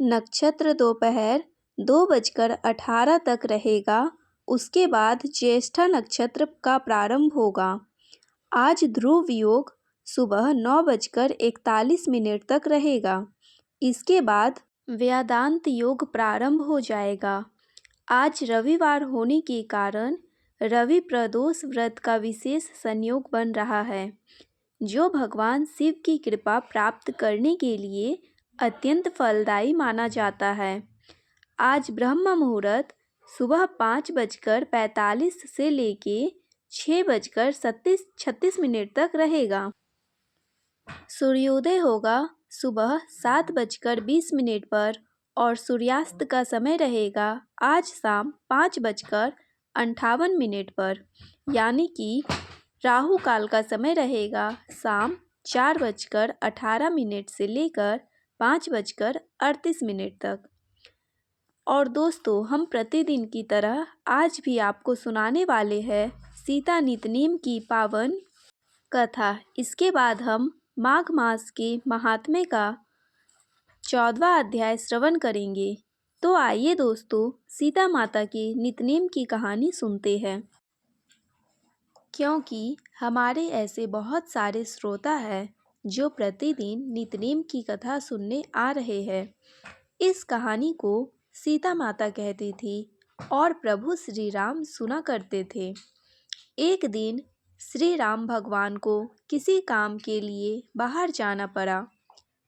नक्षत्र दोपहर 2:18 तक रहेगा। उसके बाद ज्येष्ठा नक्षत्र का प्रारंभ होगा। आज ध्रुव योग सुबह 9:41 तक रहेगा। इसके बाद व्यादांत योग प्रारंभ हो जाएगा। आज रविवार होने के कारण रवि प्रदोष व्रत का विशेष संयोग बन रहा है, जो भगवान शिव की कृपा प्राप्त करने के लिए अत्यंत फलदायी माना जाता है। आज ब्रह्म मुहूर्त सुबह 5:45 से लेके 6:36 तक रहेगा। सूर्योदय होगा सुबह 7:20 पर और सूर्यास्त का समय रहेगा आज शाम 5:58 पर, यानी कि राहु काल का समय रहेगा शाम 4:18 से लेकर 5:38 तक। और दोस्तों, हम प्रतिदिन की तरह आज भी आपको सुनाने वाले हैं सीता नितनेम की पावन कथा। इसके बाद हम माघ मास के महात्म्य का 14वां अध्याय श्रवण करेंगे। तो आइए दोस्तों, सीता माता के नितनेम की कहानी सुनते हैं। क्योंकि हमारे ऐसे बहुत सारे श्रोता हैं जो प्रतिदिन नितनेम की कथा सुनने आ रहे हैं। इस कहानी को सीता माता कहती थी और प्रभु श्री राम सुना करते थे। एक दिन श्री राम भगवान को किसी काम के लिए बाहर जाना पड़ा,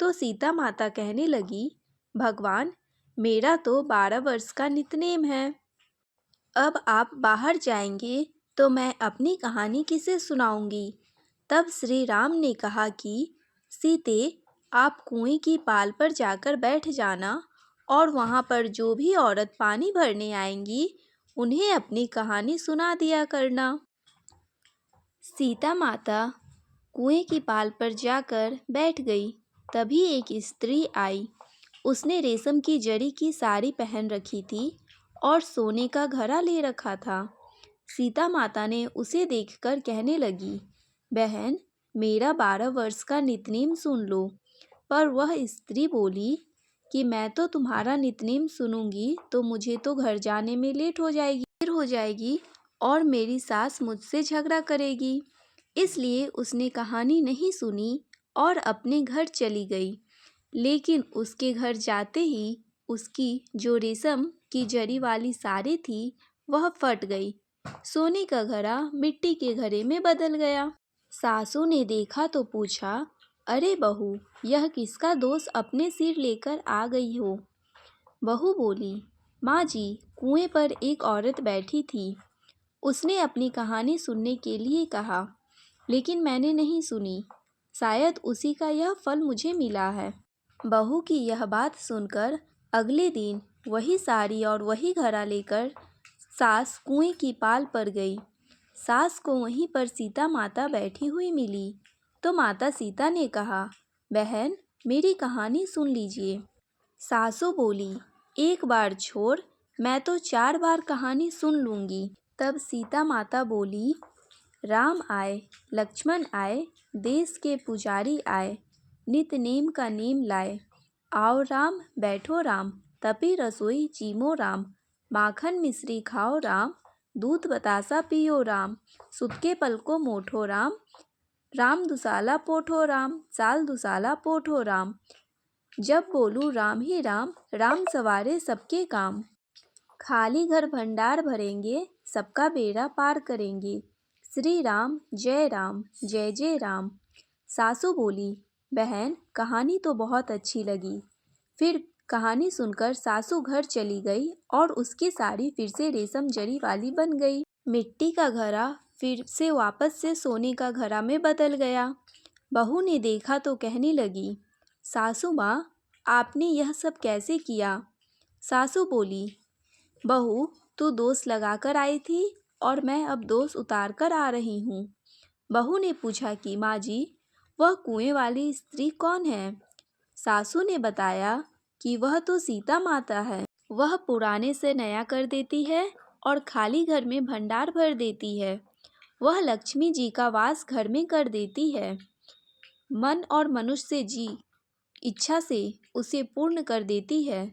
तो सीता माता कहने लगी, भगवान, मेरा तो 12 वर्ष का नितनेम है। अब आप बाहर जाएंगे तो मैं अपनी कहानी किसे सुनाऊंगी। तब श्री राम ने कहा कि सीते, आप कुएं की पाल पर जाकर बैठ जाना और वहाँ पर जो भी औरत पानी भरने आएंगी उन्हें अपनी कहानी सुना दिया करना। सीता माता कुएं की पाल पर जाकर बैठ गई। तभी एक स्त्री आई। उसने रेशम की जरी की साड़ी पहन रखी थी और सोने का घड़ा ले रखा था। सीता माता ने उसे देखकर कहने लगी, बहन, मेरा 12 वर्ष का नितनेम सुन लो। पर वह स्त्री बोली कि मैं तो तुम्हारा नितनेम सुनूंगी तो मुझे तो घर जाने में लेट हो जाएगी और मेरी सास मुझसे झगड़ा करेगी। इसलिए उसने कहानी नहीं सुनी और अपने घर चली गई। लेकिन उसके घर जाते ही उसकी जो रेशम की जरी वाली साड़ी थी वह फट गई। सोने का घड़ा मिट्टी के घड़े में बदल गया। सासू ने देखा तो पूछा, अरे बहू, यह किसका दोष अपने सिर लेकर आ गई हो। बहू बोली, माँ जी, कुएं पर एक औरत बैठी थी। उसने अपनी कहानी सुनने के लिए कहा, लेकिन मैंने नहीं सुनी। शायद उसी का यह फल मुझे मिला है। बहू की यह बात सुनकर अगले दिन वही साड़ी और वही घड़ा लेकर सास कुएं की पाल पर गई। सास को वहीं पर सीता माता बैठी हुई मिली, तो माता सीता ने कहा, बहन, मेरी कहानी सुन लीजिए। सासू बोली, एक बार छोड़, मैं तो 4 बार कहानी सुन लूँगी। तब सीता माता बोली, राम आए, लक्ष्मण आए, देश के पुजारी आए, नितनेम का नेम लाए। आओ राम, बैठो राम, तपी रसोई जीमो राम, माखन मिश्री खाओ राम, दूध बतासा पियो राम, सुत के पल को मोठो राम, राम दुसाला पोठो राम, साल दुसाला पोठो राम। जब बोलूँ राम ही राम, राम सवारे सबके काम। खाली घर भंडार भरेंगे, सबका बेड़ा पार करेंगे। श्री राम जय जय राम। सासू बोली, बहन, कहानी तो बहुत अच्छी लगी। फिर कहानी सुनकर सासू घर चली गई और उसकी साड़ी फिर से रेशम जरी वाली बन गई। मिट्टी का घड़ा फिर से वापस से सोने का घड़ा में बदल गया। बहू ने देखा तो कहने लगी, सासू माँ, आपने यह सब कैसे किया। सासू बोली, बहू, तू दोष लगाकर आई थी और मैं अब दोष उतार कर आ रही हूँ। बहू ने पूछा कि माँ जी, वह कुएं वाली स्त्री कौन है। सासू ने बताया कि वह तो सीता माता है। वह पुराने से नया कर देती है और खाली घर में भंडार भर देती है। वह लक्ष्मी जी का वास घर में कर देती है। मन और मनुष्य जी इच्छा से उसे पूर्ण कर देती है।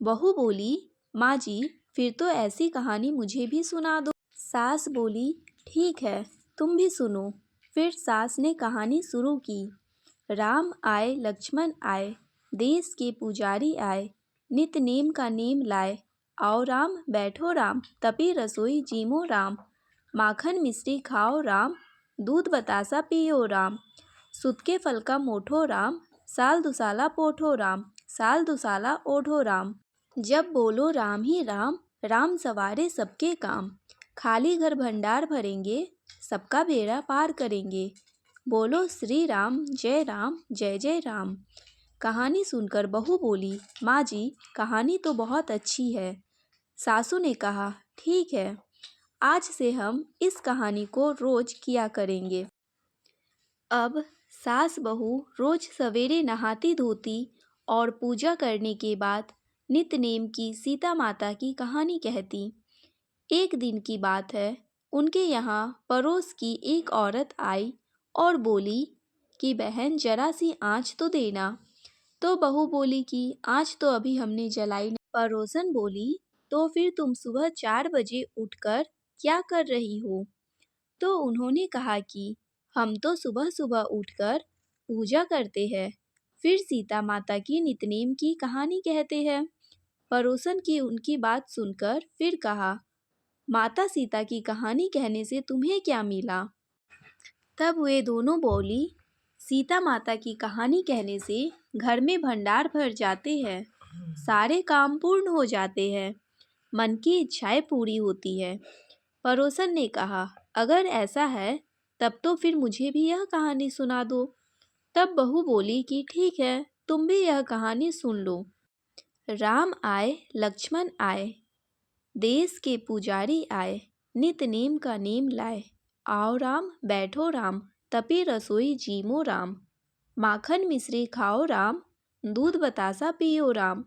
बहू बोली, माँ जी, फिर तो ऐसी कहानी मुझे भी सुना दो। सास बोली, ठीक है, तुम भी सुनो। फिर सास ने कहानी शुरू की। राम आए लक्ष्मण आए, देश के पुजारी आए, नित नेम का नेम लाए। आओ राम बैठो राम, तपी रसोई जीमो राम। माखन मिश्री खाओ राम, दूध बतासा पियो राम। सुत के फल का मोठो राम, साल दुसाला पोठो राम, साल दुसाला ओढ़ो राम। जब बोलो राम ही राम, राम सवारे सबके काम। खाली घर भंडार भरेंगे, सबका बेड़ा पार करेंगे। बोलो श्री राम जय जय राम। कहानी सुनकर बहू बोली, माँ जी, कहानी तो बहुत अच्छी है। सासू ने कहा, ठीक है, आज से हम इस कहानी को रोज किया करेंगे। अब सास बहू रोज सवेरे नहाती धोती और पूजा करने के बाद नित्य की सीता माता की कहानी कहती। एक दिन की बात है, उनके यहाँ पड़ोस की एक औरत आई और बोली कि बहन जरा सी आँच तो देना। तो बहू बोली कि आँच तो अभी हमने जलाई नहीं। पड़ोसन बोली, तो फिर तुम सुबह 4 बजे उठकर क्या कर रही हो? तो उन्होंने कहा कि हम तो सुबह सुबह उठकर पूजा करते हैं, फिर सीता माता की नित्य की कहानी कहते हैं। पड़ोसन की उनकी बात सुनकर फिर कहा, माता सीता की कहानी कहने से तुम्हें क्या मिला? तब वे दोनों बोली, सीता माता की कहानी कहने से घर में भंडार भर जाते हैं, सारे काम पूर्ण हो जाते हैं, मन की इच्छाएं पूरी होती है। पड़ोसन ने कहा, अगर ऐसा है तब तो फिर मुझे भी यह कहानी सुना दो। तब बहू बोली कि ठीक है, तुम भी यह कहानी सुन लो। राम आए लक्ष्मण आए, देश के पुजारी आए, नित नेम का नेम लाए। आओ राम बैठो राम, तपी रसोई जीमो राम। माखन मिश्री खाओ राम, दूध बतासा पियो राम।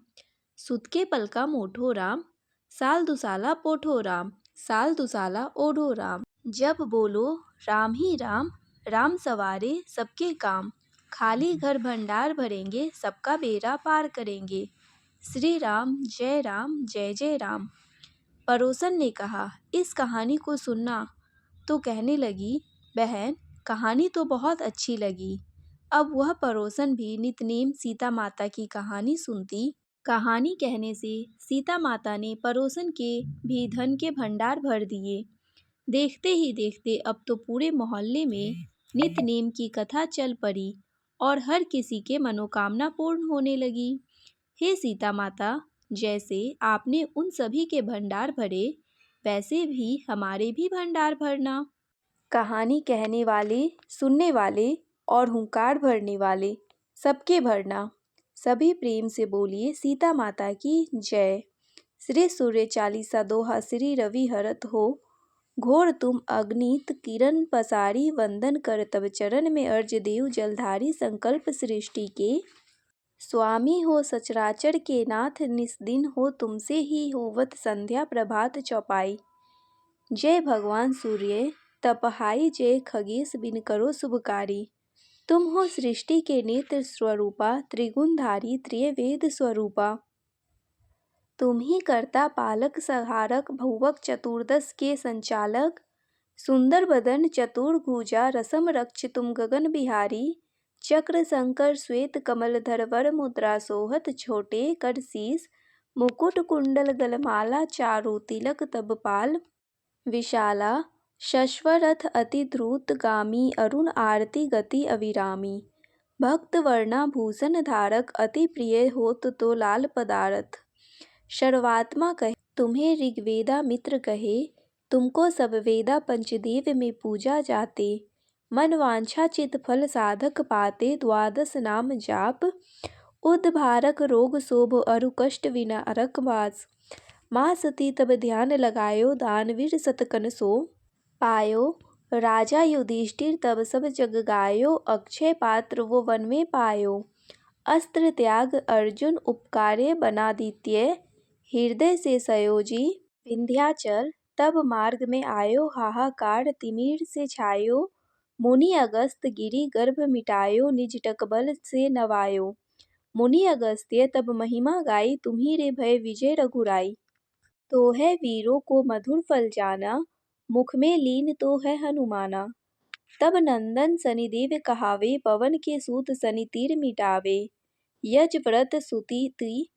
सुत के पल का मोठो राम, साल दुसाला पोठो राम, साल दुसाला ओढ़ो राम। जब बोलो राम ही राम, राम सवारे सबके काम। खाली घर भंडार भरेंगे, सबका बेड़ा पार करेंगे। श्री राम जय जय राम। पड़ोसन ने कहा, इस कहानी को सुनना। तो कहने लगी, बहन कहानी तो बहुत अच्छी लगी। अब वह पड़ोसन भी नित्य सीता माता की कहानी सुनती। कहानी कहने से सीता माता ने पड़ोसन के भी धन के भंडार भर दिए। देखते ही देखते अब तो पूरे मोहल्ले में नित्य की कथा चल पड़ी और हर किसी के मनोकामना पूर्ण होने लगी। हे सीता माता, जैसे आपने उन सभी के भंडार भरे, वैसे भी हमारे भी भंडार भरना। कहानी कहने वाले, सुनने वाले और हुंकार भरने वाले सबके भरना। सभी प्रेम से बोलिए सीता माता की जय। श्री सूर्य चालीसा दोहा श्री रवि हरत हो, घोर तुम अग्नित किरण पसारी। वंदन कर तब चरण में अर्ज देव जलधारी। संकल्प सृष्टि के स्वामी हो, सचराचर के नाथ। निस्दिन हो तुमसे ही होवत संध्या प्रभात चौपाई। जय भगवान सूर्य तपहाई, जय खगेश बिन करो शुभकारी। तुम हो सृष्टि के नेत्र स्वरूपा, त्रिगुणधारी त्रिवेद स्वरूपा। तुम ही कर्ता पालक संहारक, भुवक चतुर्दश के संचालक। सुंदर बदन चतुर्भुजा, रसम रक्ष तुम गगन बिहारी। चक्र शंकर श्वेत कमल धरवर, मुद्रा सोहत छोटे कर शीस। मुकुट कुंडल गलमाला, चारु तिलक तब पाल। विशाला शश्वरथ अति द्रुत गामी, अरुण आरती गति अविरामी। भक्त वर्णा भूषण धारक, अति प्रिय होत तो लाल पदारथ। सर्वात्मा कहे तुम्हें ऋग्वेदा मित्र कहे, तुमको सब वेदा पंचदेव में पूजा जाते। मन वांछा चित फल साधक पाते, द्वादश नाम जाप। उद्धारक रोग शोभ, अरु कष्ट विनारक वास। माँ सती तब ध्यान लगायो, दानवीर शतकन सो पायो। राजा युधिष्ठिर तब सब जग गायो, अक्षय पात्र वो वन में पायो। अस्त्र त्याग अर्जुन उपकारे, बनादित्य हृदय से सयोजी। विंध्याचल तब मार्ग में आयो, हाहाकार तिमिर से छायो। मुनि अगस्त गिरि गर्भ मिटायो, निज टक बल से नवायो। मुनि अगस्त्य तब महिमा गाई, तुम्ही रे भय विजय रघुराई। तो है वीरों को मधुर फल जाना, मुख में लीन तो है हनुमाना। तब नंदन सनिदेव कहावे, पवन के सूत सनि तीर मिटावे। यज व्रत सुति ती